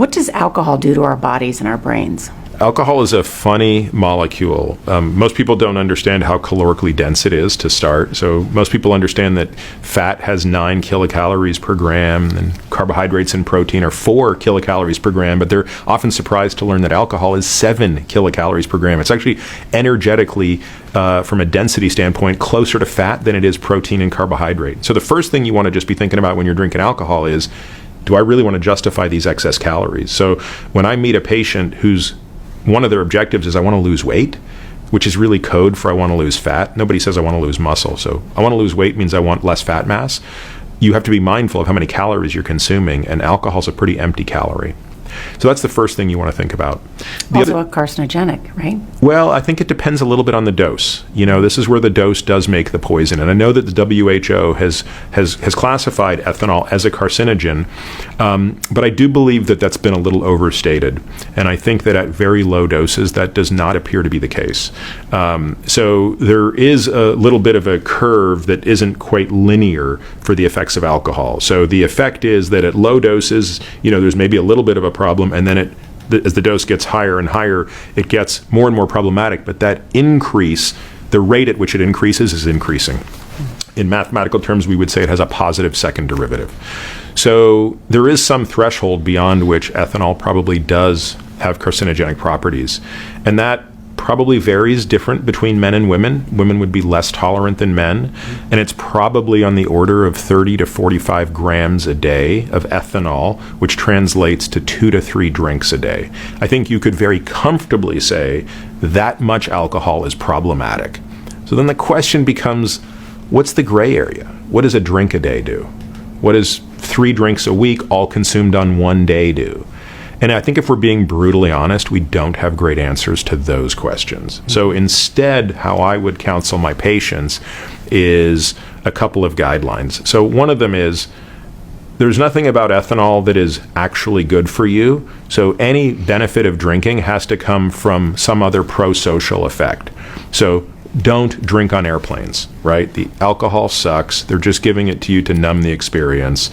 What does alcohol do to our bodies and our brains? Alcohol is a funny molecule. Most people don't understand how calorically dense it is to start. So most people understand that fat has 9 kilocalories per gram and carbohydrates and protein are 4 kilocalories per gram, but they're often surprised to learn that alcohol is 7 kilocalories per gram. It's actually energetically, from a density standpoint, closer to fat than it is protein and carbohydrate. So the first thing you want to just be thinking about when you're drinking alcohol is, do I really want to justify these excess calories? So when I meet a patient who's one of their objectives is I want to lose weight, which is really code for I want to lose fat. Nobody says I want to lose muscle. So I want to lose weight means I want less fat mass. You have to be mindful of how many calories you're consuming, and alcohol's a pretty empty calorie. So that's the first thing you want to think about. Also a carcinogenic, right? Well, I think it depends a little bit on the dose. You know, this is where the dose does make the poison. And I know that the WHO has classified ethanol as a carcinogen, but I do believe that that's been a little overstated. And I think that at very low doses, that does not appear to be the case. So there is a little bit of a curve that isn't quite linear for the effects of alcohol. So the effect is that at low doses, you know, there's maybe a little bit of a problem, and then as the dose gets higher and higher, it gets more and more problematic. But that increase, the rate at which it increases, is increasing. In mathematical terms, we would say it has a positive second derivative. So there is some threshold beyond which ethanol probably does have carcinogenic properties. And that probably varies different between men and women. Women would be less tolerant than men. And it's probably on the order of 30 to 45 grams a day of ethanol, which translates to 2 to 3 drinks a day. I think you could very comfortably say that much alcohol is problematic. So then the question becomes, what's the gray area? What does a drink a day do? What does 3 drinks a week all consumed on one day do? And I think if we're being brutally honest, we don't have great answers to those questions. So instead, how I would counsel my patients is a couple of guidelines. So one of them is, there's nothing about ethanol that is actually good for you. So any benefit of drinking has to come from some other pro-social effect. So don't drink on airplanes, right? The alcohol sucks. They're just giving it to you to numb the experience.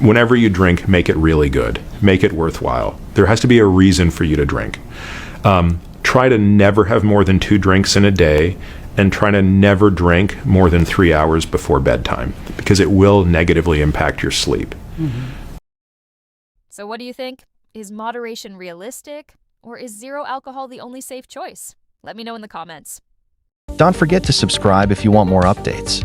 Whenever you drink, make it really good. Make it worthwhile. There has to be a reason for you to drink. Try to never have more than 2 drinks in a day, and try to never drink more than 3 hours before bedtime, because it will negatively impact your sleep. Mm-hmm. So what do you think? Is moderation realistic, or is zero alcohol the only safe choice? Let me know in the comments. Don't forget to subscribe if you want more updates.